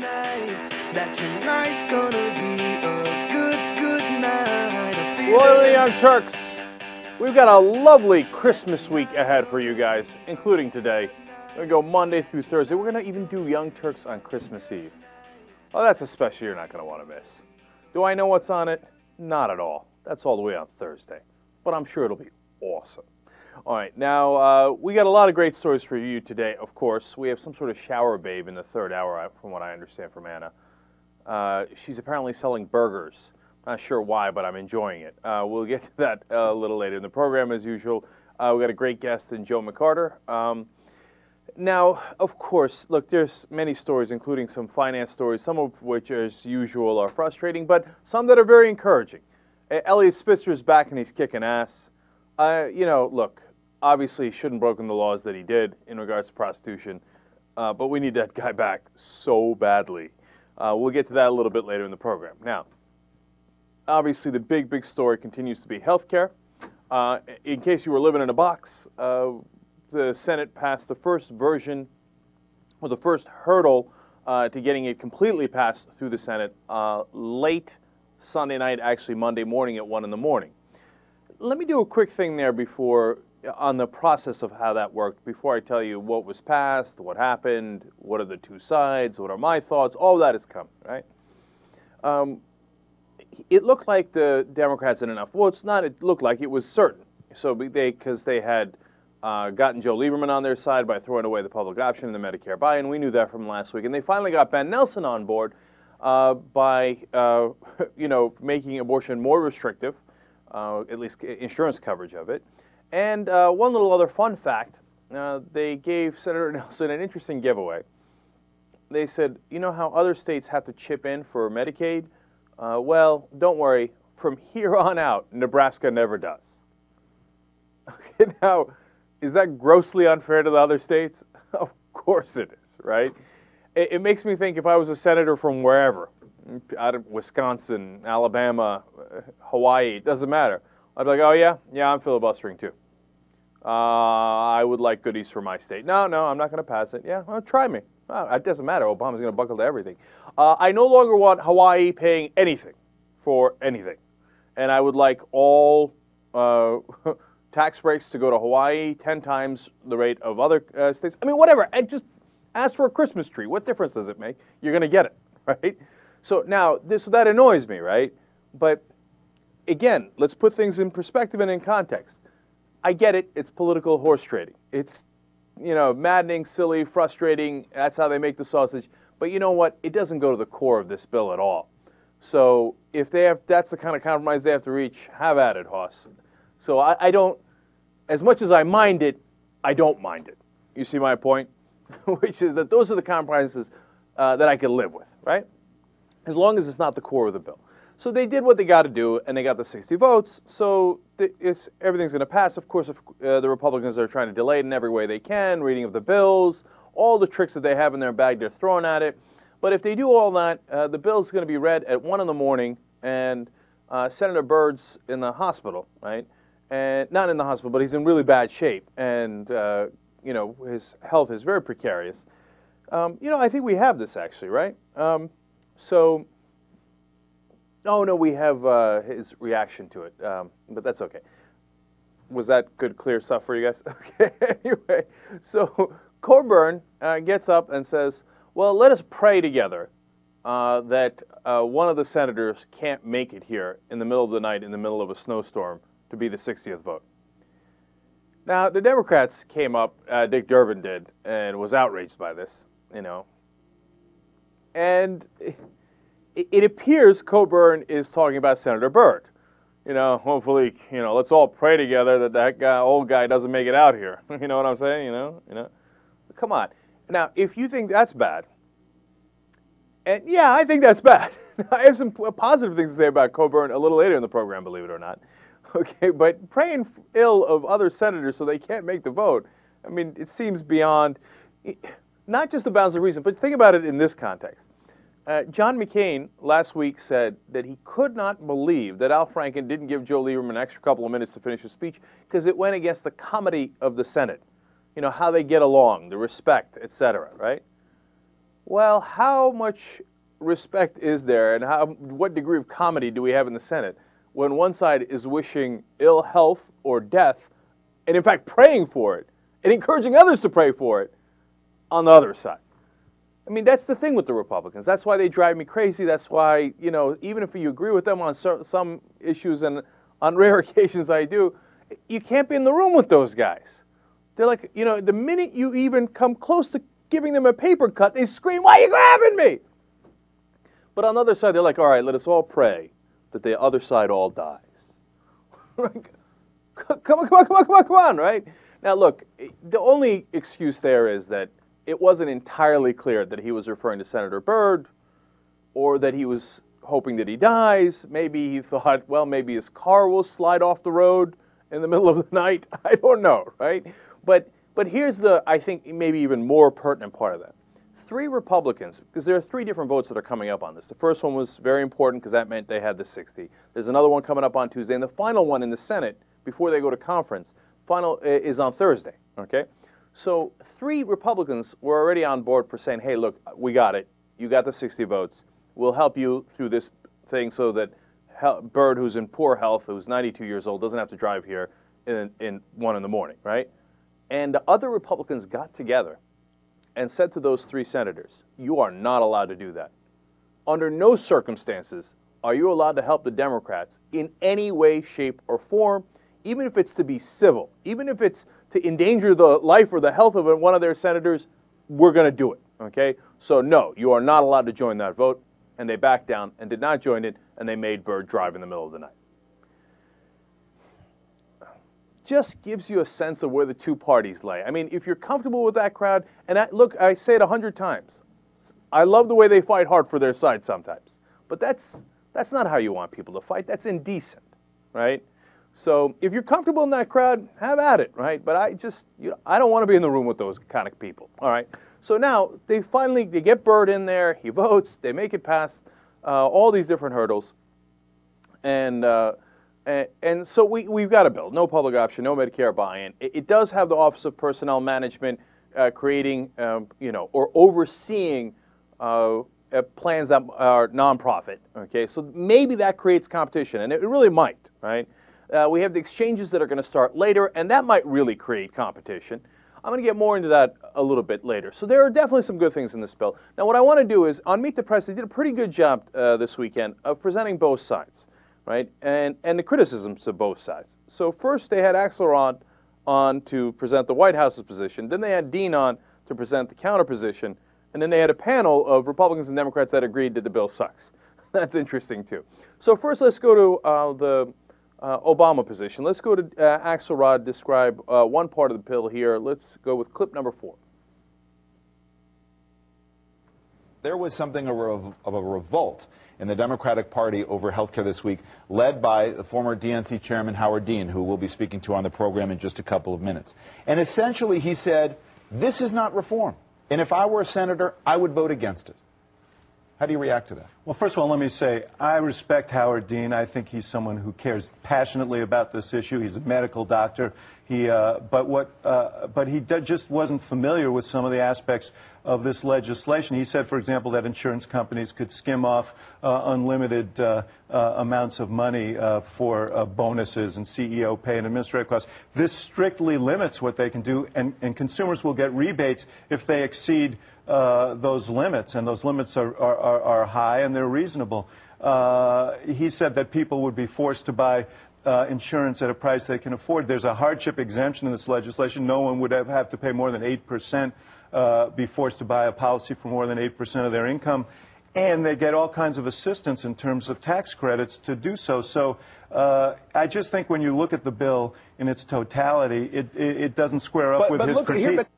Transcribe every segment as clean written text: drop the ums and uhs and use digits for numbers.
night. That tonight's gonna be a good night. Loyal Young Turks, we've got a lovely Christmas week ahead for you guys, including today. We're going to go Monday through Thursday. We're going to even do Young Turks on Christmas Eve. Oh, that's a special you're not going to want to miss. Do I know what's on it? Not at all. That's all the way on Thursday. But I'm sure it'll be awesome. All right, now, we got a lot of great stories for you today, of course. We have some sort of shower babe in the third hour, from what I understand from Anna. She's apparently selling burgers. Not sure why, but I'm enjoying it. We'll get to that a little later in the program, as usual. We got a great guest in Joe McCarter. Now, of course, look, there's many stories, including some finance stories, some of which, as usual, are frustrating, but some that are very encouraging. Elliot Spitzer's back and he's kicking ass. Look, obviously he shouldn't have broken the laws that he did in regards to prostitution, but we need that guy back so badly. We'll get to that a little bit later in the program. Now, obviously the big story continues to be healthcare. In case you were living in a box, the Senate passed the first version, or the first hurdle to getting it completely passed through the Senate late Sunday night, actually Monday morning at 1 in the morning. Let me do a quick thing there on the process of how that worked, before I tell you what was passed, what happened, what are the two sides, what are my thoughts, all that is coming, right? It looked like the Democrats had enough votes. It looked like, it was certain. So because they had gotten Joe Lieberman on their side by throwing away the public option and the Medicare buy-in. We knew that from last week. And they finally got Ben Nelson on board by making abortion more restrictive, at least insurance coverage of it. And one little other fun fact, they gave Senator Nelson an interesting giveaway. They said, you know how other states have to chip in for Medicaid? Well, don't worry. From here on out, Nebraska never does. Okay, now, is that grossly unfair to the other states? Of course it is, right? It makes me think if I was a senator from wherever, out of Wisconsin, Alabama, Hawaii, it doesn't matter. I'd be like, oh yeah, I'm filibustering too. I would like goodies for my state. No, I'm not going to pass it. Yeah, well, try me. It doesn't matter. Obama's going to buckle to everything. I no longer want Hawaii paying anything for anything. And I would like all tax breaks to go to Hawaii 10 times the rate of other states. I mean, whatever. I just ask for a Christmas tree. What difference does it make? You're going to get it, right? So now, that annoys me, right? But again, let's put things in perspective and in context. I get it. It's political horse trading. It's, maddening, silly, frustrating. That's how they make the sausage. But you know what? It doesn't go to the core of this bill at all. So if that's the kind of compromise they have to reach, have at it, Hoss. So I don't, as much as I mind it, I don't mind it. You see my point? Which is that those are the compromises that I can live with, right? As long as it's not the core of the bill. So they did what they got to do, and they got the 60 votes, so everything's going to pass. Of course, the Republicans are trying to delay it in every way they can, reading of the bills, all the tricks that they have in their bag, they're throwing at it. But if they do all that, the bill's going to be read at 1 in the morning, and Senator Byrd's in the hospital, right? And not in the hospital, but he's in really bad shape, and his health is very precarious. I think we have this actually, right? Oh no, we have his reaction to it, but that's okay. Was that good, clear stuff for you guys? Okay. Anyway, so Coburn gets up and says, "Well, let us pray together that one of the senators can't make it here in the middle of the night, in the middle of a snowstorm, to be the 60th vote." Now, the Democrats came up, Dick Durbin did, and was outraged by this, And it appears Coburn is talking about Senator Byrd. Hopefully, let's all pray together that old guy doesn't make it out here. You know what I'm saying? Come on. Now, if you think that's bad, and yeah, I think that's bad. I have some positive things to say about Coburn a little later in the program, believe it or not. Okay, but praying ill of other senators so they can't make the vote, I mean, it seems beyond, not just the bounds of reason, but think about it in this context. John McCain last week said that he could not believe that Al Franken didn't give Joe Lieberman an extra couple of minutes to finish his speech because it went against the comedy of the Senate. How they get along, the respect, etc., right? Well, how much respect is there and what degree of comedy do we have in the Senate when one side is wishing ill health or death and, in fact, praying for it and encouraging others to pray for it on the other side? I mean, that's the thing with the Republicans. That's why they drive me crazy. That's why, even if you agree with them on some issues, and on rare occasions I do, you can't be in the room with those guys. They're like, the minute you even come close to giving them a paper cut, they scream, "Why are you grabbing me?" But on the other side, they're like, all right, let us all pray that the other side all dies. Come on, right? Now, look, the only excuse there is that it wasn't entirely clear that he was referring to Senator Byrd or that he was hoping that he dies. Maybe he thought, well, maybe his car will slide off the road in the middle of the night. I don't know, right? But here's the, I think, maybe even more pertinent part of that. 3 Republicans, because there are 3 different votes that are coming up on this. The first one was very important because that meant they had the 60. There's another one coming up on Tuesday, and the final one in the Senate, before they go to conference, is on Thursday, okay? So 3 Republicans were already on board for saying, hey, look, we got it. You got the 60 votes. We'll help you through this thing so that Byrd, who's in poor health, who's 92 years old, doesn't have to drive here in 1 in the morning, right? And the other Republicans got together and said to those 3 senators, you are not allowed to do that. Under no circumstances are you allowed to help the Democrats in any way, shape, or form, even if it's to be civil, even if it's to endanger the life or the health of one of their senators, we're going to do it, okay? So no, you are not allowed to join that vote. And they backed down and did not join it, and they made Byrd drive in the middle of the night. Just gives you a sense of where the 2 parties lay. I mean, if you're comfortable with that crowd, and I say it 100 times, I love the way they fight hard for their side sometimes. But that's not how you want people to fight. That's indecent, right? So if you're comfortable in that crowd, have at it, right? But I don't want to be in the room with those kind of people, all right? So now they get Byrd in there, he votes, they make it past all these different hurdles, and so we've got a bill, no public option, no Medicare buy-in. It does have the Office of Personnel Management creating, or overseeing plans that are nonprofit. Okay, so maybe that creates competition, and it really might, right? We have the exchanges that are going to start later, and that might really create competition. I'm going to get more into that a little bit later. So there are definitely some good things in this bill. Now, what I want to do is, on Meet the Press, they did a pretty good job this weekend of presenting both sides, right? And the criticisms of both sides. So first, they had Axelrod on to present the White House's position. Then they had Dean on to present the counter position. And then they had a panel of Republicans and Democrats that agreed that the bill sucks. That's interesting, too. So first, let's go to the Obama position. Let's go to Axelrod describe one part of the bill here. Let's go with clip number 4. There was something of a revolt in the Democratic Party over health care this week, led by the former DNC chairman Howard Dean, who we'll be speaking to on the program in just a couple of minutes. And essentially he said, this is not reform. And if I were a senator, I would vote against it. How do you react to that? Well, first of all, let me say, I respect Howard Dean. I think he's someone who cares passionately about this issue. He's a medical doctor. But he just wasn't familiar with some of the aspects of this legislation. He said, for example, that insurance companies could skim off unlimited amounts of money for bonuses and CEO pay and administrative costs. This strictly limits what they can do, and consumers will get rebates if they exceed those limits, and those limits are high and they're reasonable. He said that people would be forced to buy insurance at a price they can afford. There's a hardship exemption in this legislation. No one would have to pay more than 8%, be forced to buy a policy for more than 8% of their income. And they get all kinds of assistance in terms of tax credits to do so. So I just think when you look at the bill in its totality, it doesn't square up with his critique.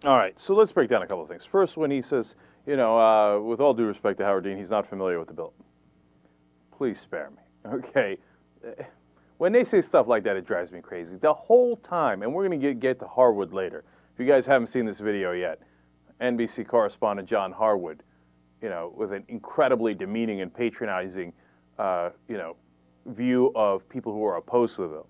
All right, so let's break down a couple of things. First, when he says, with all due respect to Howard Dean, he's not familiar with the bill. Please spare me, okay? When they say stuff like that, it drives me crazy. The whole time, and we're going to get to Harwood later. If you guys haven't seen this video yet, NBC correspondent John Harwood, with an incredibly demeaning and patronizing, view of people who are opposed to the bill.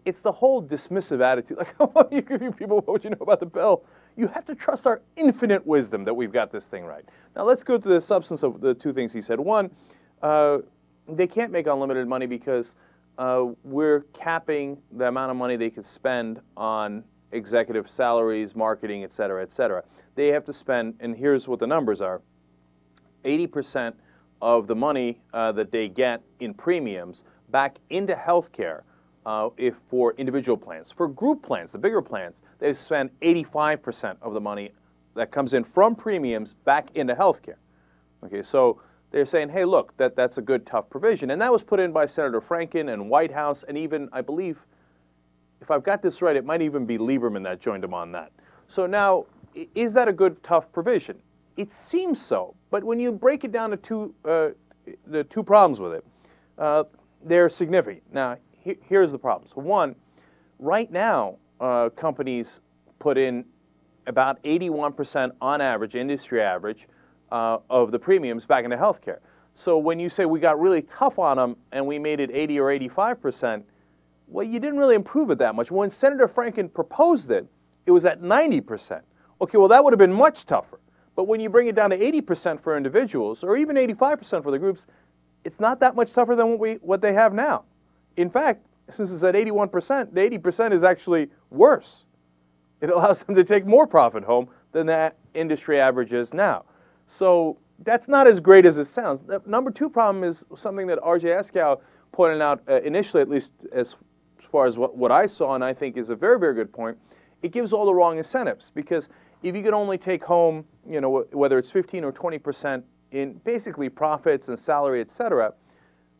It's the whole dismissive attitude. Like, you people, what would you know about the bill? You have to trust our infinite wisdom that we've got this thing right. Now let's go to the substance of the two things he said. One, they can't make unlimited money because we're capping the amount of money they could spend on executive salaries, marketing, et cetera, et cetera. They have to spend, and here's what the numbers are, 80% of the money that they get in premiums back into healthcare if for individual plans. For group plans, the bigger plans, they spend 85% of the money that comes in from premiums back into healthcare. Okay, so they're saying, hey, look, that's a good, tough provision. And that was put in by Senator Franken and White House, and even, I believe, if I've got this right, it might even be Lieberman that joined them on that. So now, is that a good, tough provision? It seems so, but when you break it down to the two problems with it, they're significant. Now, here's the problem. So one, right now, companies put in about 81% on average, industry average, of the premiums back into healthcare. So when you say we got really tough on them and we made it 80 or 85%, well, you didn't really improve it that much. When Senator Franken proposed it, it was at 90%. Okay, well, that would have been much tougher. But when you bring it down to 80% for individuals, or even 85% for the groups, it's not that much tougher than what they have now. In fact, since it's at 81%, the 80% is actually worse. It allows them to take more profit home than that industry average is now. So that's not as great as it sounds. The number two problem is something that R.J. Eskow pointed out initially, at least as far as what I saw, and I think is a very, very good point. It gives all the wrong incentives, because if you could only take home, whether it's 15 or 20% in basically profits and salary, et cetera,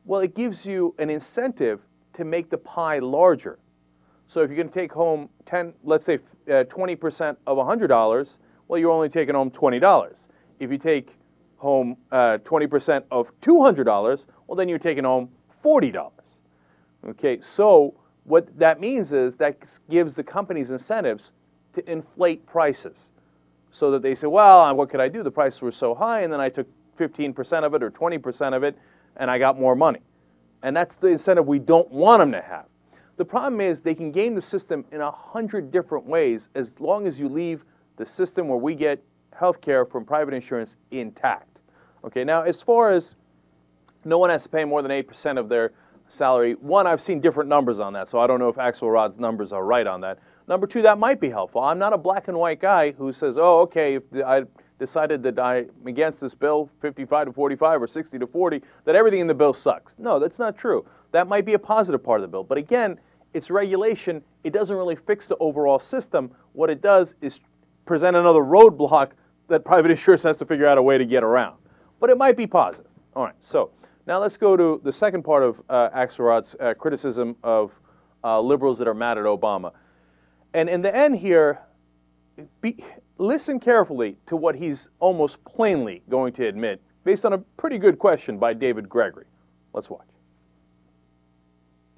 well, it gives you an incentive to make the pie larger. So if you can take home 20% of $100, well, you're only taking home $20. If you take home 20% of $200, well, then you're taking home $40. Okay, so what that means is that gives the companies incentives to inflate prices, so that they say, well, what could I do? The prices were so high, and then I took 15% of it or 20% of it, and I got more money. And that's the incentive we don't want them to have. The problem is they can game the system in 100 different ways as long as you leave the system where we get health care from private insurance intact. Okay, now as far as no one has to pay more than 8% of their salary, one, I've seen different numbers on that, so I don't know if Axelrod's numbers are right on that. Number two, that might be helpful. I'm not a black and white guy who says, oh, okay, if I decided that I'm against this bill, 55 to 45 or 60 to 40, that everything in the bill sucks. No, that's not true. That might be a positive part of the bill. But again, it's regulation. It doesn't really fix the overall system. What it does is present another roadblock that private insurance has to figure out a way to get around. But it might be positive. All right, so now let's go to the second part of Axelrod's criticism of liberals that are mad at Obama. And in the end here, listen carefully to what he's almost plainly going to admit, based on a pretty good question by David Gregory. Let's watch.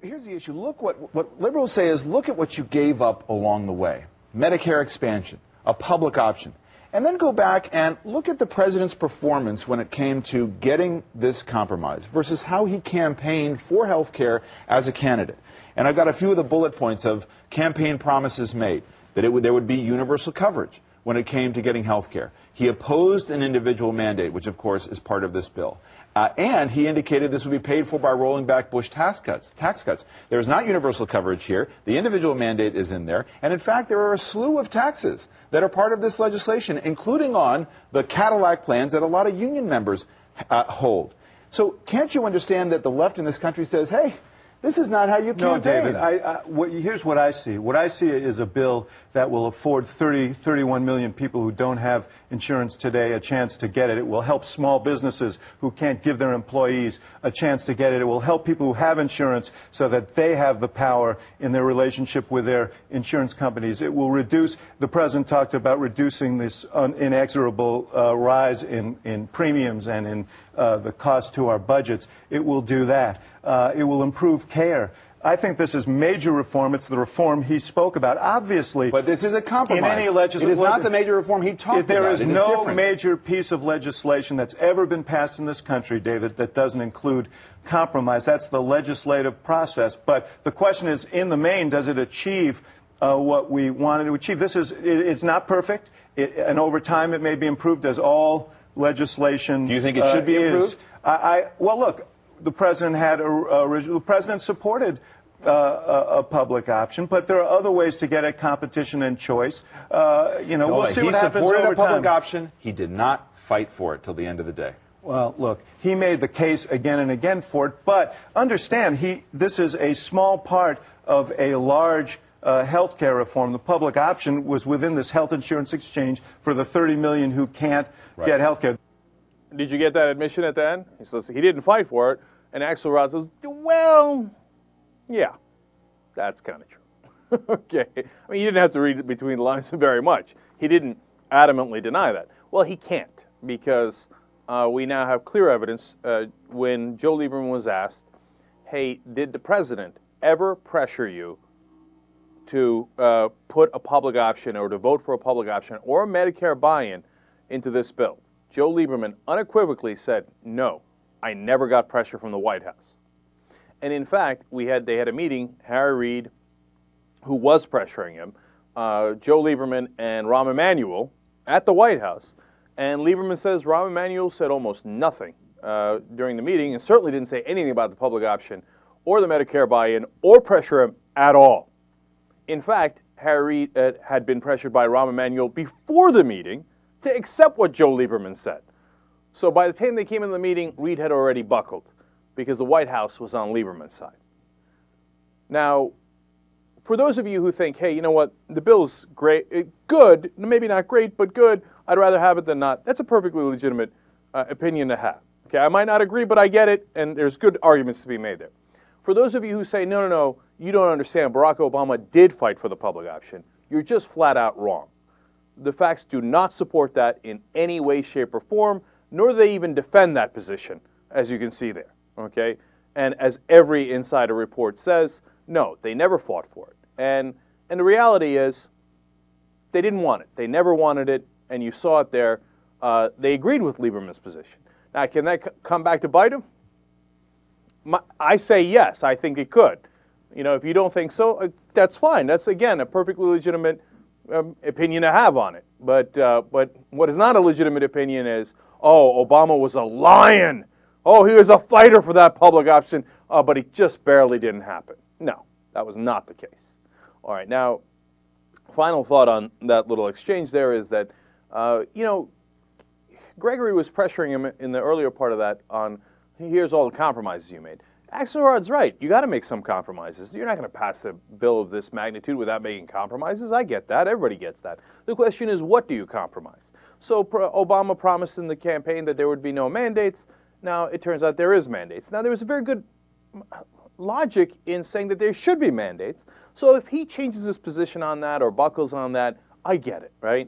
Here's the issue. Look what liberals say is, look at what you gave up along the way. Medicare expansion, a public option. And then go back and look at the president's performance when it came to getting this compromise versus how he campaigned for health care as a candidate. And I've got a few of the bullet points of campaign promises made, that there would be universal coverage when it came to getting health care. He opposed an individual mandate, which of course is part of this bill. And he indicated this would be paid for by rolling back Bush tax cuts. There is not universal coverage here. The individual mandate is in there. And in fact, there are a slew of taxes that are part of this legislation, including on the Cadillac plans that a lot of union members hold. So can't you understand that the left in this country says, hey, this is not how you campaign? No, David, here's what I see. What I see is a bill that will afford 31 million people who don't have insurance today a chance to get it. It will help small businesses who can't give their employees a chance to get it. It will help people who have insurance so that they have the power in their relationship with their insurance companies. It will reduce, the president talked about reducing this inexorable rise in premiums and in the cost to our budgets. It will do that. It will improve care. I think this is major reform. It's the reform he spoke about. Obviously, but this is a compromise. In any legislation, it is not the major reform he talked about. There is no major piece of legislation that's ever been passed in this country, David, that doesn't include compromise. That's the legislative process. But the question is, in the main, does it achieve what we wanted to achieve. It's not perfect, and over time it may be improved, as all legislation. Do you think it should be improved? Well, look, the president the president supported a public option, but there are other ways to get at competition and choice. We'll see what happens over time. He supported a public option. He did not fight for it till the end of the day. Well, look, he made the case again and again for it, but understand, this is a small part of a large health care reform. The public option was within this health insurance exchange for the 30 million who can't get health care. Did you get that admission at the end? He says he didn't fight for it, and Axelrod says, well, yeah, that's kind of true. Okay. I mean, you didn't have to read between the lines very much. He didn't adamantly deny that. Well, he can't, because we now have clear evidence when Joe Lieberman was asked, hey, did the president ever pressure you to put a public option or to vote for a public option or a Medicare buy-in into this bill? Joe Lieberman unequivocally said, no, I never got pressure from the White House. And in fact, they had a meeting, Harry Reid, who was pressuring him, Joe Lieberman and Rahm Emanuel at the White House. And Lieberman says Rahm Emanuel said almost nothing during the meeting and certainly didn't say anything about the public option or the Medicare buy-in or pressure him at all. In fact, Harry Reid had been pressured by Rahm Emanuel before the meeting to accept what Joe Lieberman said. So by the time they came into the meeting, Reid had already buckled because the White House was on Lieberman's side. Now, for those of you who think, hey, you know what, the bill's great, good, maybe not great, but good, I'd rather have it than not, that's a perfectly legitimate opinion to have. Okay, I might not agree, but I get it, and there's good arguments to be made there. For those of you who say, no, you don't understand, Barack Obama did fight for the public option, you're just flat out wrong. The facts do not support that in any way, shape, or form, nor do they even defend that position, as you can see there. Okay? And as every insider report says, no, they never fought for it. And the reality is, they didn't want it. They never wanted it, and you saw it there. They agreed with Lieberman's position. Now, can that come back to bite him? I say yes, I think it could. If you don't think so, that's fine. That's, again, a perfectly legitimate opinion to have on it. But what is not a legitimate opinion is, oh, Obama was a lion. Oh, he was a fighter for that public option, but it just barely didn't happen. No, that was not the case. All right, now, final thought on that little exchange there is that, Gregory was pressuring him in the earlier part of that on, here's all the compromises you made. Axelrod's right. You got to make some compromises. You're not going to pass a bill of this magnitude without making compromises. I get that. Everybody gets that. The question is, what do you compromise? So Obama promised in the campaign that there would be no mandates. Now, it turns out there is mandates. Now, there was a very good logic in saying that there should be mandates. So if he changes his position on that or buckles on that, I get it, right?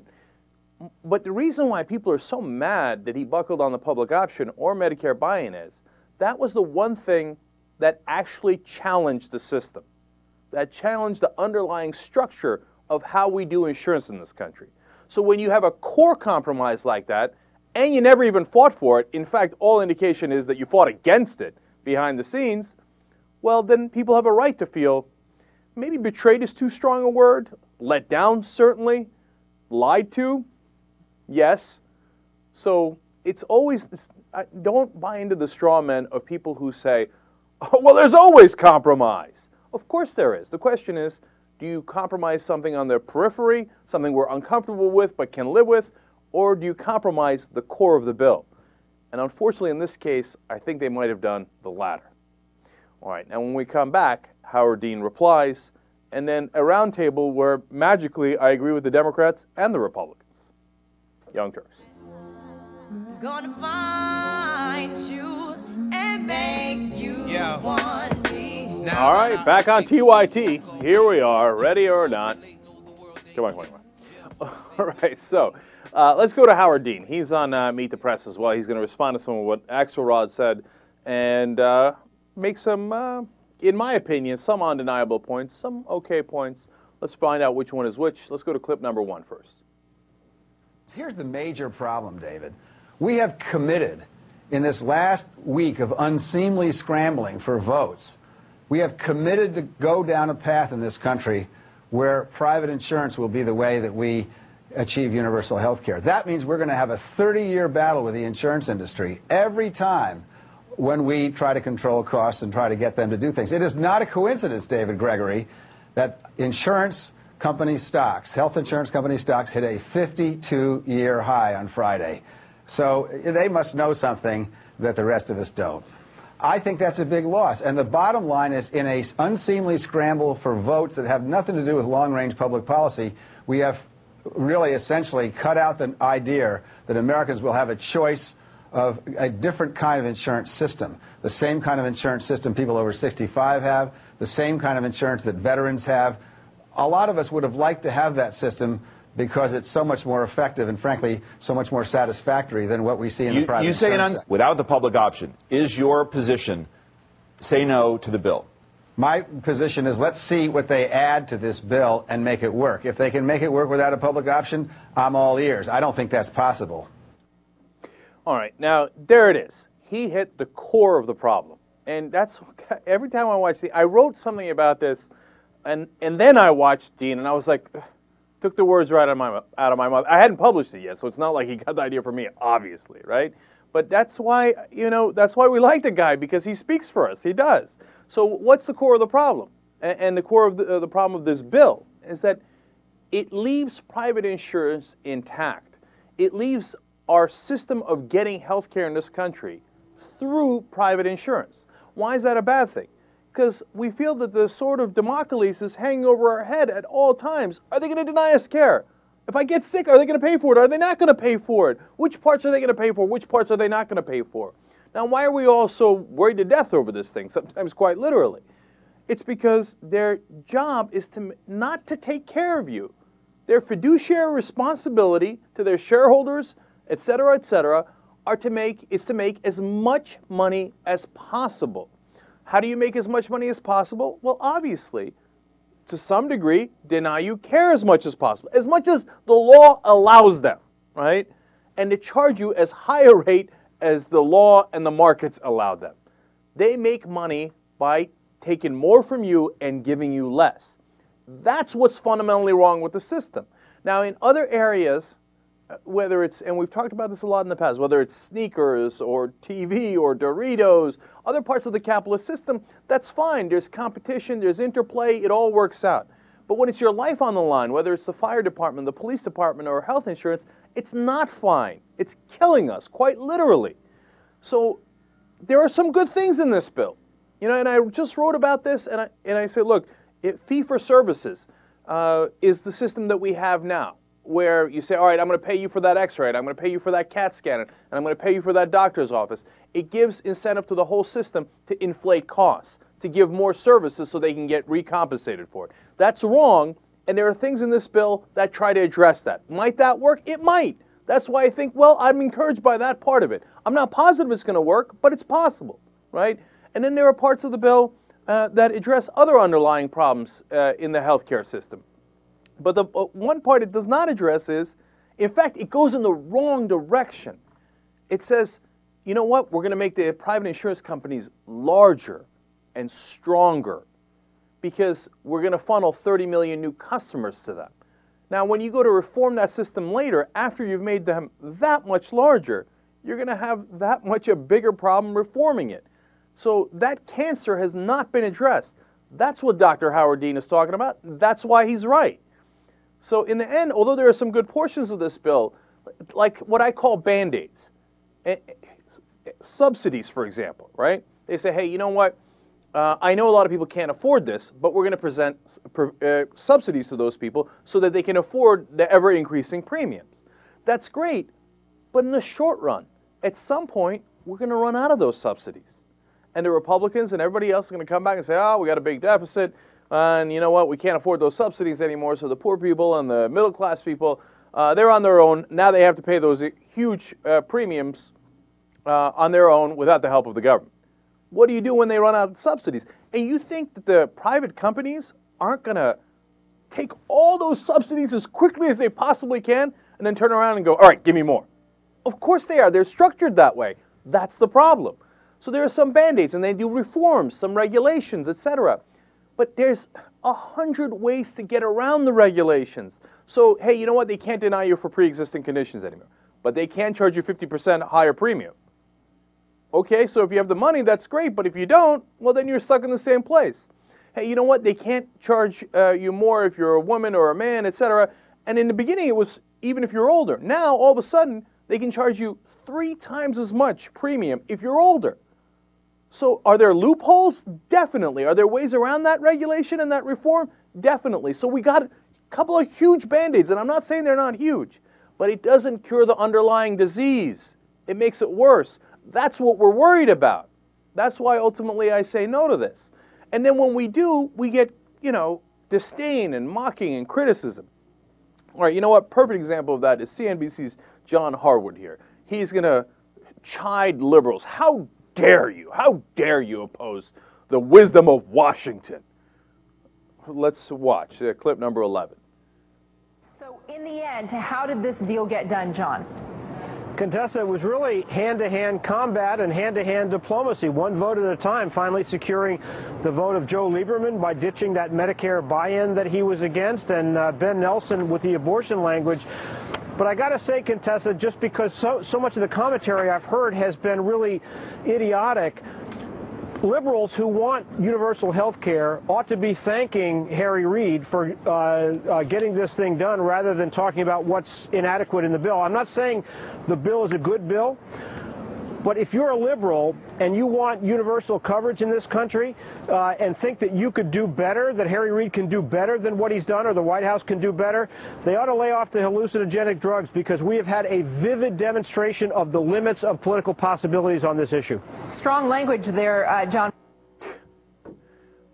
But the reason why people are so mad that he buckled on the public option or Medicare buy-in is that was the one thing that actually challenged the system, that challenged the underlying structure of how we do insurance in this country. So when you have a core compromise like that, and you never even fought for it, in fact, all indication is that you fought against it behind the scenes, well, then people have a right to feel, maybe betrayed is too strong a word, let down, certainly, lied to, yes. So it's always, don't buy into the straw men of people who say, oh, well, there's always compromise. Of course there is. The question is, do you compromise something on the periphery, something we're uncomfortable with but can live with, or do you compromise the core of the bill? And unfortunately, in this case, I think they might have done the latter. All right, now when we come back, Howard Dean replies, and then a roundtable where magically I agree with the Democrats and the Republicans. Young Turks. Gonna find you and make you want me. All right, back on TYT. Here we are, ready or not. Come on. All right, so let's go to Howard Dean. He's on Meet the Press as well. He's going to respond to some of what Axelrod said and make some, in my opinion, some undeniable points, some okay points. Let's find out which one is which. Let's go to clip number 1 first. Here's the major problem, David. We have committed in this last week of unseemly scrambling for votes, we have committed to go down a path in this country where private insurance will be the way that we achieve universal health care. That means we're going to have a 30-year battle with the insurance industry every time when we try to control costs and try to get them to do things. It is not a coincidence, David Gregory, that insurance company stocks, health insurance company stocks, hit a 52-year high on Friday. So they must know something that the rest of us don't. I think that's a big loss. And the bottom line is, in an unseemly scramble for votes that have nothing to do with long-range public policy, we have really essentially cut out the idea that Americans will have a choice of a different kind of insurance system. The same kind of insurance system people over 65 have, the same kind of insurance that veterans have. A lot of us would have liked to have that system because it's so much more effective and, frankly, so much more satisfactory than what we see in the private insurance sector. Without the public option, is your position say no to the bill? My position is, let's see what they add to this bill and make it work. If they can make it work without a public option, I'm all ears. I don't think that's possible. All right, now there it is. He hit the core of the problem, and that's every time I watch I wrote something about this, and then I watched Dean, and I was like, took the words right out of my mouth. I hadn't published it yet, so it's not like he got the idea from me, obviously, right? But that's why that's why we like the guy, because he speaks for us. He does. So what's the core of the problem? And the core of the problem of this bill is that it leaves private insurance intact. It leaves our system of getting health care in this country through private insurance. Why is that a bad thing? Because we feel that the sword of Damocles is hanging over our head at all times. Are they going to deny us care? If I get sick, are they going to pay for it? Are they not going to pay for it? Which parts are they going to pay for? Which parts are they not going to pay for? Now, why are we all so worried to death over this thing, sometimes quite literally? It's because their job is not to take care of you. Their fiduciary responsibility to their shareholders, et cetera, is to make as much money as possible. How do you make as much money as possible? Well, obviously, to some degree, deny you care as much as possible, as much as the law allows them, right? And to charge you as high a rate as the law and the markets allow them. They make money by taking more from you and giving you less. That's what's fundamentally wrong with the system. Now, in other areas, whether it's, and we've talked about this a lot in the past, whether it's sneakers or TV or Doritos, other parts of the capitalist system, that's fine. There's competition, there's interplay, it all works out. But when it's your life on the line, whether it's the fire department, the police department, or health insurance, it's not fine. It's killing us, quite literally. So there are some good things in this bill. You know, and I just wrote about this, and I said, look, fee-for-services is the system that we have now, where you say, all right, I'm going to pay you for that x-ray, and I'm going to pay you for that CAT scan, and I'm going to pay you for that doctor's office. It gives incentive to the whole system to inflate costs, to give more services so they can get recompensated for it. That's wrong, and there are things in this bill that try to address that. Might that work? It might. That's why I think, well, I'm encouraged by that part of it. I'm not positive it's going to work, but it's possible, right? And then there are parts of the bill that address other underlying problems in the healthcare system. But the one part it does not address is, in fact, it goes in the wrong direction. It says, you know what, we're going to make the private insurance companies larger and stronger because we're going to funnel 30 million new customers to them. Now, when you go to reform that system later, after you've made them that much larger, you're going to have that much a bigger problem reforming it. So that cancer has not been addressed. That's what Dr. Howard Dean is talking about. That's why he's right. So in the end, although there are some good portions of this bill, like what I call Band-Aids, subsidies, for example, right? They say, hey, you know what? I know a lot of people can't afford this, but we're going to present subsidies to those people so that they can afford the ever-increasing premiums. That's great, but in the short run, at some point, we're going to run out of those subsidies. And the Republicans and everybody else are going to come back and say, oh, we got a big deficit, and you know what, we can't afford those subsidies anymore, so the poor people and the middle-class people, they're on their own. Now they have to pay those huge premiums on their own without the help of the government. What do you do when they run out of subsidies? And you think that the private companies aren't going to take all those subsidies as quickly as they possibly can and then turn around and go, all right, give me more. Of course they are. They're structured that way. That's the problem. So there are some Band-Aids, and they do reforms, some regulations, etc. But there's 100 ways to get around the regulations. So, hey, you know what? They can't deny you for pre-existing conditions anymore. But they can charge you 50% higher premium. Okay, so if you have the money, that's great. But if you don't, well, then you're stuck in the same place. Hey, you know what? They can't charge you more if you're a woman or a man, etc. And in the beginning, it was even if you're older. Now, all of a sudden, they can charge you 3 times as much premium if you're older. So are there loopholes? Definitely. Are there ways around that regulation and that reform? Definitely. So we got a couple of huge Band-Aids, and I'm not saying they're not huge, but it doesn't cure the underlying disease. It makes it worse. That's what we're worried about. That's why ultimately I say no to this. And then when we do, we get, disdain and mocking and criticism. All right, you know what? Perfect example of that is CNBC's John Harwood here. He's going to chide liberals. How dare you? How dare you oppose the wisdom of Washington? Let's watch clip number 11. So in the end, how did this deal get done, John? Contessa, it was really hand-to-hand combat and hand-to-hand diplomacy, one vote at a time, finally securing the vote of Joe Lieberman by ditching that Medicare buy-in that he was against, and Ben Nelson with the abortion language. But I got to say, Contessa, just because so much of the commentary I've heard has been really idiotic, liberals who want universal health care ought to be thanking Harry Reid for getting this thing done rather than talking about what's inadequate in the bill. I'm not saying the bill is a good bill, but if you're a liberal and you want universal coverage in this country and think that you could do better, that Harry Reid can do better than what he's done or the White House can do better, they ought to lay off the hallucinogenic drugs, because we have had a vivid demonstration of the limits of political possibilities on this issue. Strong language there, John.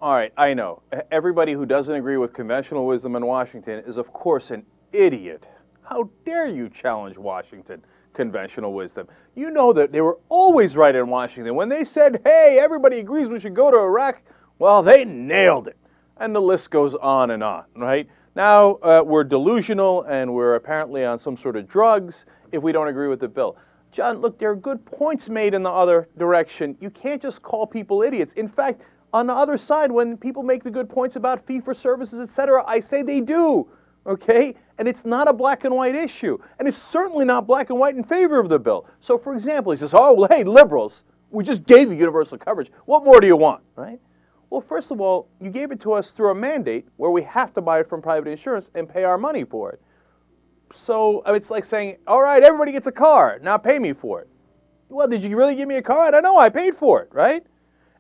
All right, I know. Everybody who doesn't agree with conventional wisdom in Washington is, of course, an idiot. How dare you challenge Washington? Conventional wisdom. You know that they were always right in Washington. When they said, hey, everybody agrees we should go to Iraq, well, they nailed it. And the list goes on and on, right? Now we're delusional and we're apparently on some sort of drugs if we don't agree with the bill. John, look, there are good points made in the other direction. You can't just call people idiots. In fact, on the other side, when people make the good points about fee-for-services, etc., I say they do. Okay? And it's not a black and white issue. And it's certainly not black and white in favor of the bill. So, for example, he says, oh, well, hey, liberals, we just gave you universal coverage. What more do you want, right? Well, first of all, you gave it to us through a mandate where we have to buy it from private insurance and pay our money for it. So it's like saying, all right, everybody gets a car, now pay me for it. Well, did you really give me a car? I don't know, I paid for it, right?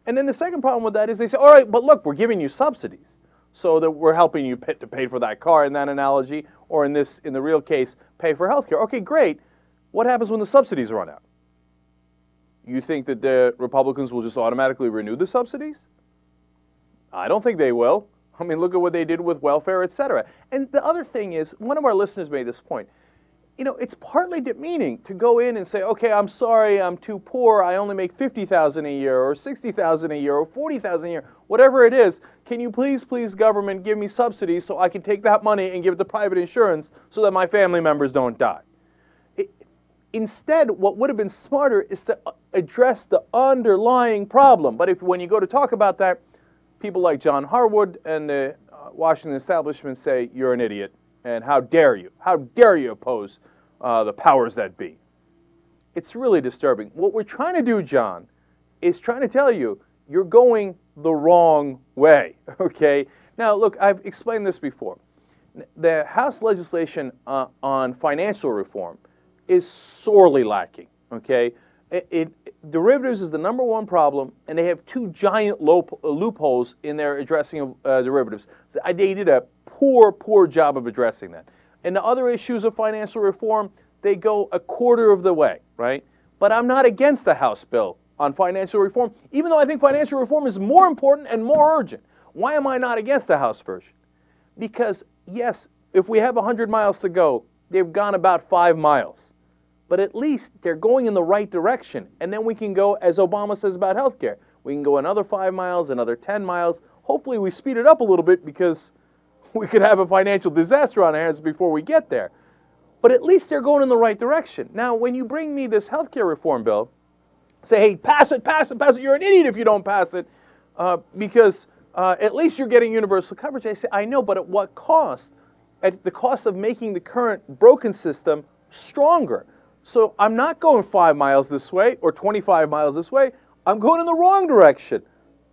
And then the second problem with that is they say, all right, but look, we're giving you subsidies. So that we're helping you to pay for that car in that analogy, or in the real case, pay for health care. Okay, great. What happens when the subsidies run out? You think that the Republicans will just automatically renew the subsidies? I don't think they will. I mean, look at what they did with welfare, etc. And the other thing is, one of our listeners made this point. It's partly demeaning to go in and say, okay, I'm sorry, I'm too poor, I only make $50,000 a year, or $60,000 a year, or $40,000 a year, whatever it is. Can you please, government, give me subsidies so I can take that money and give it to private insurance so that my family members don't die? Instead, what would have been smarter is to address the underlying problem. But when you go to talk about that, people like John Harwood and the Washington establishment say, you're an idiot. And how dare you oppose the powers that be? It's really disturbing. What we're trying to do, John, is trying to tell you, you're going the wrong way, okay? Now, look, I've explained this before. The House legislation on financial reform is sorely lacking, okay? Derivatives is the number one problem, and they have 2 giant loopholes in their addressing of derivatives. So they did a poor job of addressing that. And the other issues of financial reform, they go a quarter of the way, right? But I'm not against the House bill on financial reform, even though I think financial reform is more important and more urgent. Why am I not against the House version? Because, yes, if we have 100 miles to go, they've gone about 5 miles. But at least they're going in the right direction. And then we can go, as Obama says about health care, we can go another 5 miles, another 10 miles. Hopefully we speed it up a little bit because we could have a financial disaster on our hands before we get there. But at least they're going in the right direction. Now, when you bring me this health care reform bill, say, hey, pass it, you're an idiot if you don't pass it, because at least you're getting universal coverage. I say, I know, but at what cost? At the cost of making the current broken system stronger. So I'm not going 5 miles this way or 25 miles this way. I'm going in the wrong direction.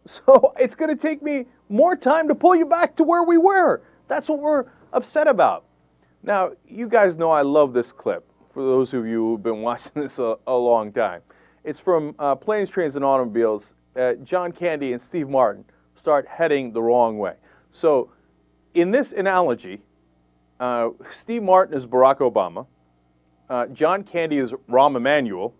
So it's going to take me more time to pull you back to where we were. That's what we're upset about. Now, you guys know I love this clip, for those of you who've been watching this a long time. It's from Planes, Trains, and Automobiles. John Candy and Steve Martin start heading the wrong way. So in this analogy, Steve Martin is Barack Obama. John Candy is Rahm Emanuel.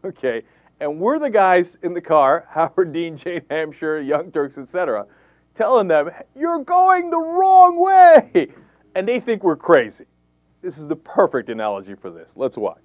Okay, and we're the guys in the car, Howard Dean, Jane Hampshire, Young Turks, etc., telling them, you're going the wrong way. And they think we're crazy. This is the perfect analogy for this. Let's watch.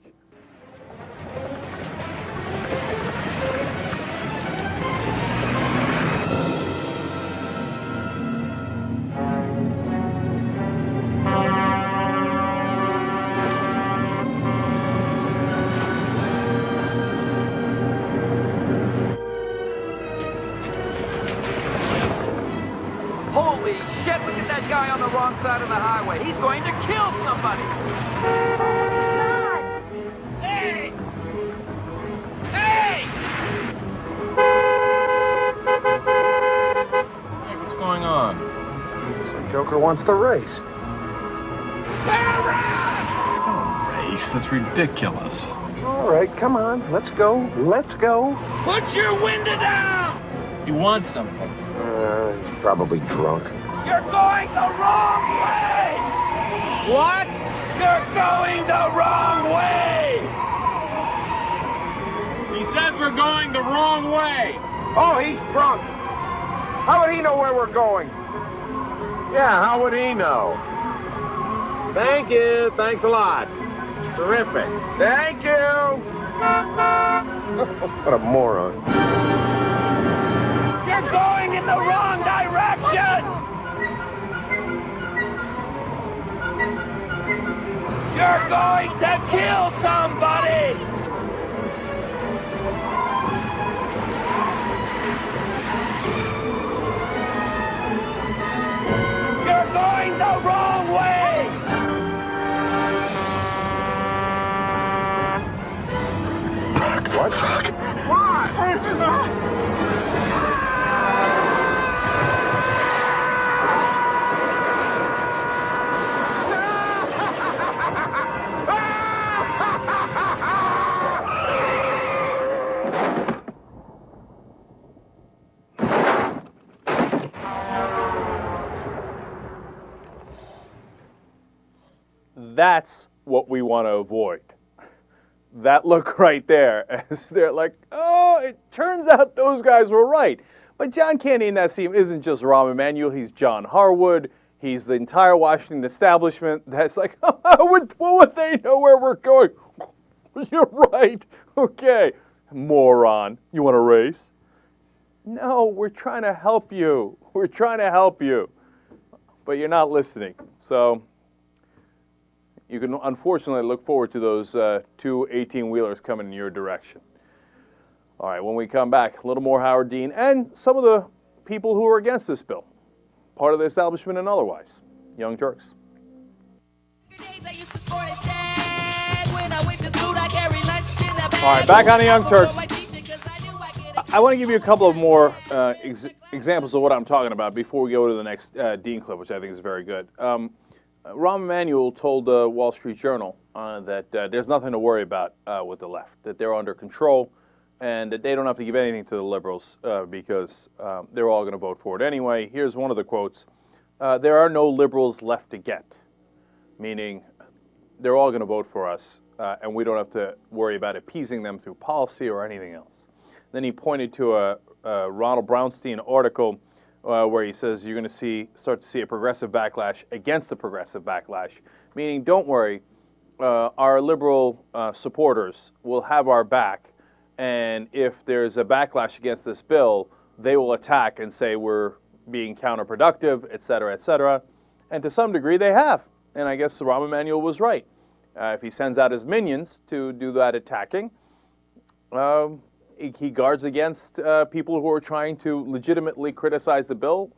Holy shit, look at that guy on the wrong side of the highway. He's going to kill somebody. Hey! Hey! Hey, what's going on? Some joker wants to race. Don't race. That's ridiculous. All right, come on. Let's go. Let's go. Put your window down! You want something? He's probably drunk. You're going the wrong way! What? You're going the wrong way! He says we're going the wrong way. Oh, he's drunk. How would he know where we're going? Yeah, how would he know? Thank you. Thanks a lot. Terrific. Thank you. What a moron. You're going in the wrong direction! You're going to kill somebody! You're going the wrong way! What? What? That's what we want to avoid. That look right there, as they're like, oh, it turns out those guys were right. But John Candy in that scene isn't just Rahm Emanuel, he's John Harwood, he's the entire Washington establishment that's like, what would they know where we're going? You're right. Okay. Moron. You want to race? No, we're trying to help you. We're trying to help you. But you're not listening. So you can unfortunately look forward to those two 18-wheelers coming in your direction. All right, when we come back, a little more Howard Dean and some of the people who are against this bill, part of the establishment and otherwise. Young Turks. All right, back on the Young Turks. I want to give you a couple of more examples of what I'm talking about before we go to the next Dean clip, which I think is very good. Rahm Emanuel told the Wall Street Journal that there's nothing to worry about with the left, that they're under control, and that they don't have to give anything to the liberals because they're all going to vote for it anyway. Here's one of the quotes. There are no liberals left to get, meaning they're all going to vote for us, and we don't have to worry about appeasing them through policy or anything else. Then he pointed to a Ronald Brownstein article where he says you're going to start to see a progressive backlash against the progressive backlash, meaning don't worry, our liberal supporters will have our back, and if there's a backlash against this bill, they will attack and say we're being counterproductive, et cetera, et cetera. And to some degree they have. And I guess Rahm Emanuel was right. If he sends out his minions to do that attacking, he guards against people who are trying to legitimately criticize the bill.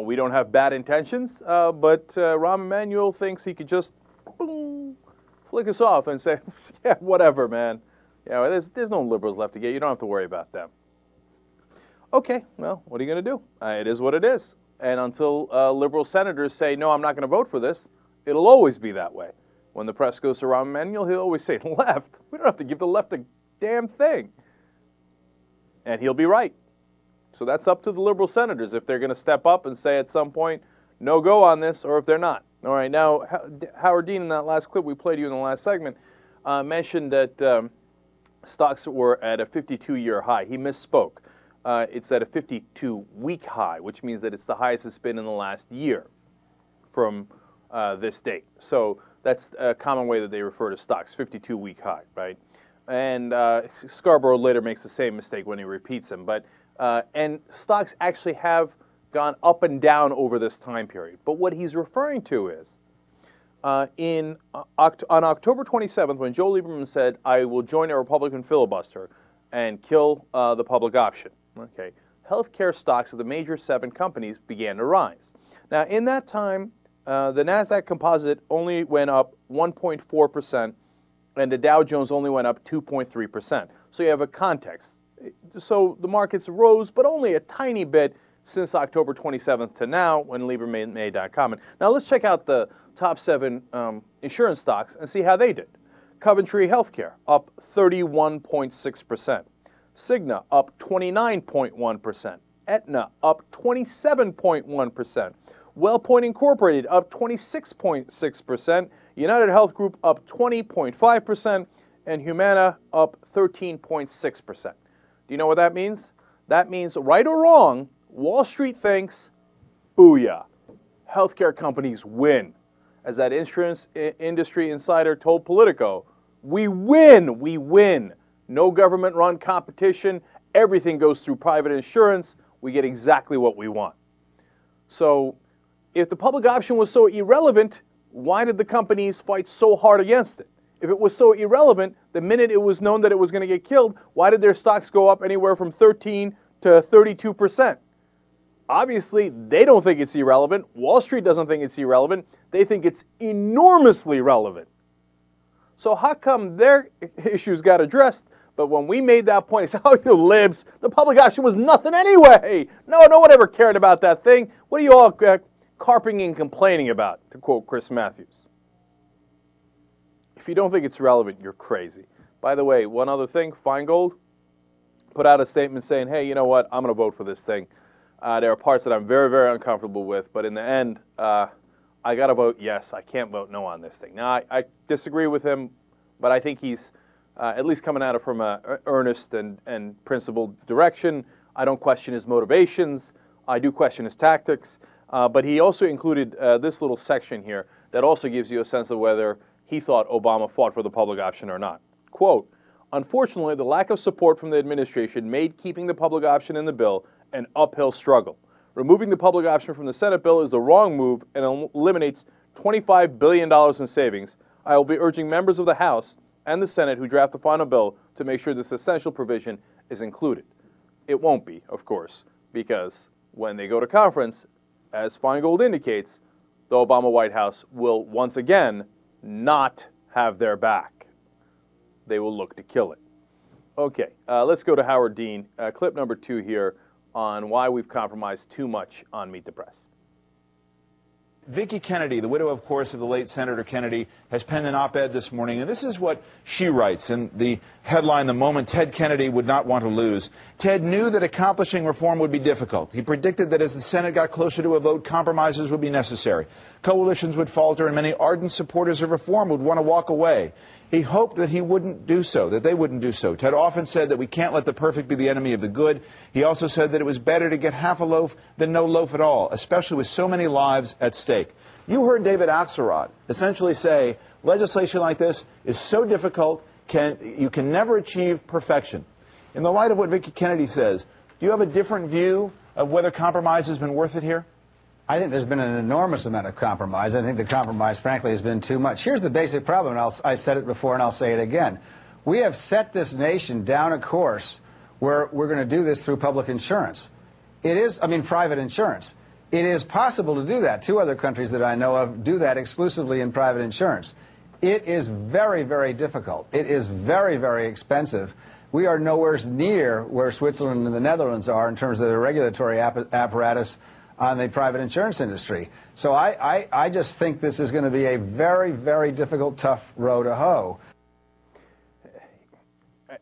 We don't have bad intentions, but Rahm Emanuel thinks he could just boom, flick us off and say, yeah, whatever, man. Yeah, there's no liberals left to get. You don't have to worry about them. Okay, well, what are you going to do? It is what it is. And until liberal senators say, no, I'm not going to vote for this, it'll always be that way. When the press goes to Rahm Emanuel, he'll always say, left? We don't have to give the left a damn thing. And he'll be right. So that's up to the liberal senators if they're going to step up and say at some point, no go on this, or if they're not. All right, now, Howard Dean, in that last clip we played you in the last segment, mentioned that stocks were at a 52-year high. He misspoke. It's at a 52-week high, which means that it's the highest it's been in the last year from this date. So that's a common way that they refer to stocks, 52-week high, right? And Scarborough later makes the same mistake when he repeats them. But and stocks actually have gone up and down over this time period. But what he's referring to is on October 27th, when Joe Lieberman said, I will join a Republican filibuster and kill the public option, okay, healthcare stocks of the major 7 companies began to rise. Now, in that time, the NASDAQ composite only went up 1.4%, and the Dow Jones only went up 2.3%. So you have a context. So the markets rose, but only a tiny bit since October 27th to now, when Lieberman made that comment. Now let's check out the top 7 insurance stocks and see how they did. Coventry Healthcare, up 31.6%. Cigna, up 29.1%. Aetna, up 27.1%. WellPoint Incorporated, up 26.6%. United Health Group, up 20.5%. And Humana, up 13.6%. Do you know what that means? That means, right or wrong, Wall Street thinks, booyah, healthcare companies win. As that insurance industry insider told Politico, we win, we win. No government-run competition. Everything goes through private insurance. We get exactly what we want. So if the public option was so irrelevant, why did the companies fight so hard against it? If it was so irrelevant, the minute it was known that it was going to get killed, why did their stocks go up anywhere from 13 to 32%? Obviously, they don't think it's irrelevant. Wall Street doesn't think it's irrelevant. They think it's enormously relevant. So how come their issues got addressed, but when we made that point, it's, oh, you libs, the public option was nothing anyway. No one ever cared about that thing. What are you all carping and complaining about, to quote Chris Matthews? If you don't think it's relevant, you're crazy. By the way, one other thing, Feingold put out a statement saying, hey, you know what, I'm going to vote for this thing. There are parts that I'm very, very uncomfortable with, but in the end, I got to vote yes. I can't vote no on this thing. Now, I disagree with him, but I think he's at least coming at it from an earnest and principled direction. I don't question his motivations. I do question his tactics. But he also included this little section here that also gives you a sense of whether he thought Obama fought for the public option or not. Quote, unfortunately, the lack of support from the administration made keeping the public option in the bill an uphill struggle. Removing the public option from the Senate bill is the wrong move and eliminates $25 billion in savings. I will be urging members of the House and the Senate who draft the final bill to make sure this essential provision is included. It won't be, of course, because when they go to conference, as Feingold indicates, the Obama White House will once again not have their back. They will look to kill it. Okay, let's go to Howard Dean. Clip number 2 here on why we've compromised too much on Meet the Press. Vicki Kennedy, the widow, of course, of the late Senator Kennedy, has penned an op-ed this morning, and this is what she writes in the headline, "The Moment Ted Kennedy Would Not Want to Lose." Ted knew that accomplishing reform would be difficult. He predicted that as the Senate got closer to a vote, compromises would be necessary. Coalitions would falter, and many ardent supporters of reform would want to walk away. He hoped that he wouldn't do so, that they wouldn't do so. Ted often said that we can't let the perfect be the enemy of the good. He also said that it was better to get half a loaf than no loaf at all, especially with so many lives at stake. You heard David Axelrod essentially say legislation like this is so difficult, you can never achieve perfection. In the light of what Vicki Kennedy says, do you have a different view of whether compromise has been worth it here? I think there's been an enormous amount of compromise. I think the compromise, frankly, has been too much. Here's the basic problem, and I said it before and I'll say it again. We have set this nation down a course we're going to do this through public insurance. Private insurance. It is possible to do that. 2 other countries that I know of do that exclusively in private insurance. It is very, very difficult. It is very, very expensive. We are nowhere near where Switzerland and the Netherlands are in terms of the regulatory apparatus on the private insurance industry. So I just think this is going to be a very, very difficult, tough row to hoe.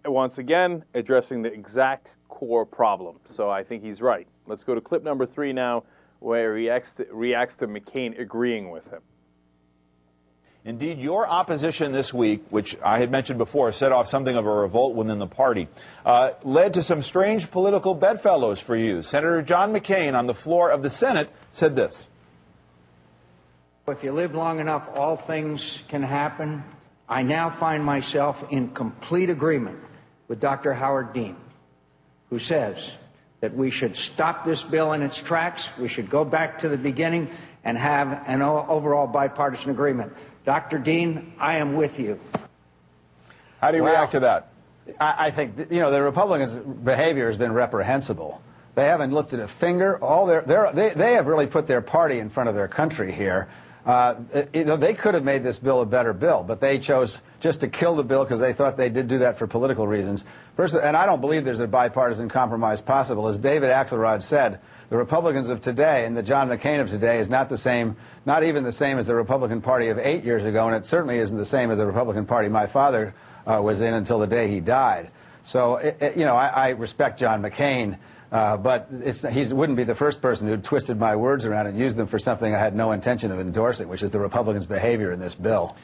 Once again, addressing the exact core problem. So I think he's right. Let's go to clip number 3 now, where he reacts to McCain agreeing with him. Indeed, your opposition this week, which I had mentioned before, set off something of a revolt within the party, led to some strange political bedfellows for you. Senator John McCain, on the floor of the Senate, said this. If you live long enough, all things can happen. I now find myself in complete agreement with Dr. Howard Dean, who says that we should stop this bill in its tracks. We should go back to the beginning and have an overall bipartisan agreement. Dr. Dean, I am with you. How do you react to that? I think, the Republicans' behavior has been reprehensible. They haven't lifted a finger. They have really put their party in front of their country here. They could have made this bill a better bill, but they chose just to kill the bill because they thought they did do that for political reasons. First, and I don't believe there's a bipartisan compromise possible. As David Axelrod said, the Republicans of today and the John McCain of today is not the same, not even the same as the Republican Party of 8 years ago, and it certainly isn't the same as the Republican Party my father was in until the day he died. So, I respect John McCain. But he wouldn't be the first person who twisted my words around and used them for something I had no intention of endorsing, which is the Republicans' behavior in this bill.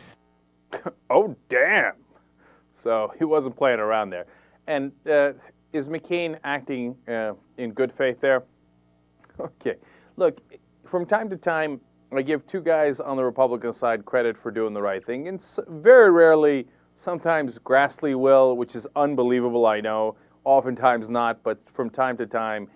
Oh, damn. So he wasn't playing around there. And is McCain acting in good faith there? Okay. Look, from time to time, I give 2 guys on the Republican side credit for doing the right thing. And very rarely, sometimes Grassley will, which is unbelievable, I know. Oftentimes not, but from time to time.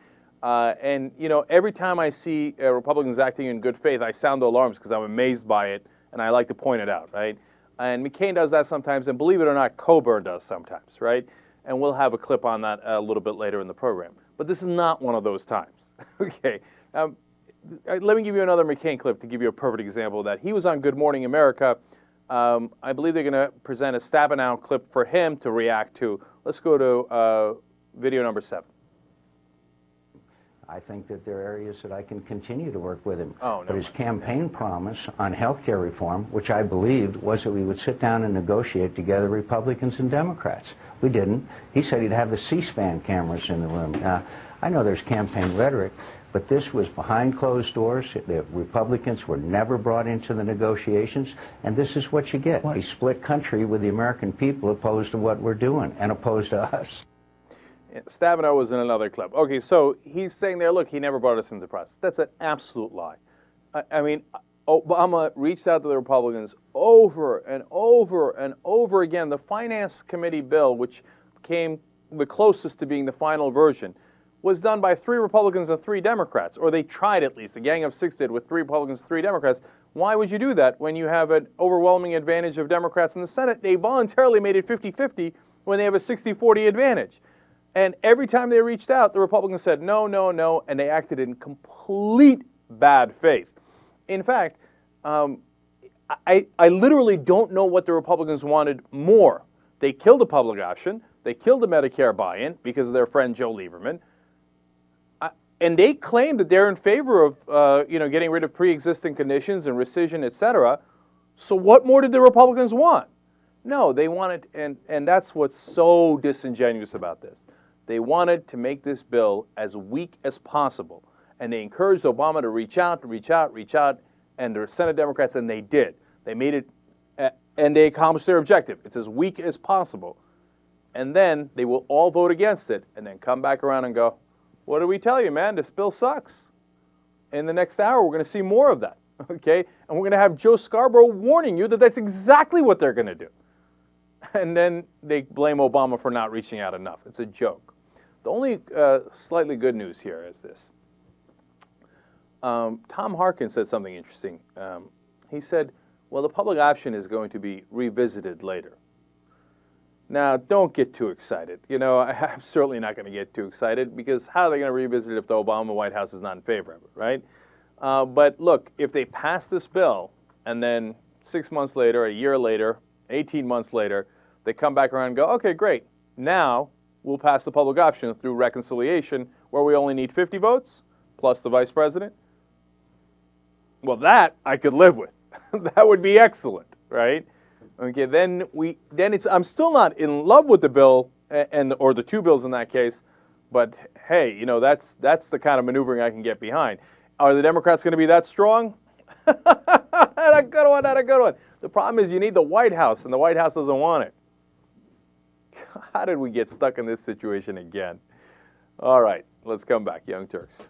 And, every time I see Republicans acting in good faith, I sound the alarms because I'm amazed by it, and I like to point it out, right? And McCain does that sometimes, and believe it or not, Coburn does sometimes, right? And we'll have a clip on that a little bit later in the program. But this is not one of those times, okay? Let me give you another McCain clip to give you a perfect example of that. He was on Good Morning America. I believe they're going to present a Stabenow clip for him to react to. Let's go to video number 7. I think that there are areas that I can continue to work with him. Oh, no. But his campaign promise on health care reform, which I believed, was that we would sit down and negotiate together, Republicans and Democrats. We didn't. He said he'd have the C-SPAN cameras in the room. Now, I know there's campaign rhetoric, but this was behind closed doors. The Republicans were never brought into the negotiations, and this is what you get. A split country with the American people opposed to what we're doing and opposed to us. Stabenow was in another clip. Okay, so he's saying there, look, he never brought us into the process. That's an absolute lie. I mean, Obama reached out to the Republicans over and over and over again. The Finance Committee bill, which came the closest to being the final version, was done by 3 Republicans and 3 Democrats, or they tried at least. The Gang of 6 did with 3 Republicans and 3 Democrats. Why would you do that when you have an overwhelming advantage of Democrats in the Senate? They voluntarily made it 50-50 when they have a 60-40 advantage. And every time they reached out, the Republicans said no, no, no, and they acted in complete bad faith. In fact, I literally don't know what the Republicans wanted more. They killed the public option. They killed the Medicare buy-in because of their friend Joe Lieberman. And they claim that they're in favor of getting rid of pre-existing conditions and rescission, et cetera. So what more did the Republicans want? No, they wanted, and that's what's so disingenuous about this. They wanted to make this bill as weak as possible. And they encouraged Obama to reach out, and the Senate Democrats, and they did. They made it, and they accomplished their objective. It's as weak as possible. And then they will all vote against it, and then come back around and go, what do we tell you, man? This bill sucks. In the next hour, we're going to see more of that, okay? And we're going to have Joe Scarborough warning you that that's exactly what they're going to do. And then they blame Obama for not reaching out enough. It's a joke. The only slightly good news here is this. Tom Harkin said something interesting. He said, well, the public option is going to be revisited later. Now, don't get too excited. You know, I'm certainly not going to get too excited because how are they going to revisit it if the Obama White House is not in favor of it, right? But look, if they pass this bill and then 6 months later, a year later, 18 months later, they come back around and go, okay, great. Now we'll pass the public option through reconciliation where we only need 50 votes plus the vice president. Well, that I could live with. That would be excellent, right? Okay, then I'm still not in love with the bill or the two bills in that case, but hey, you know, that's the kind of maneuvering I can get behind. Are the Democrats going to be that strong? Not a good one, not a good one. The problem is you need the White House, and the White House doesn't want it. How did we get stuck in this situation again? All right, let's come back, Young Turks.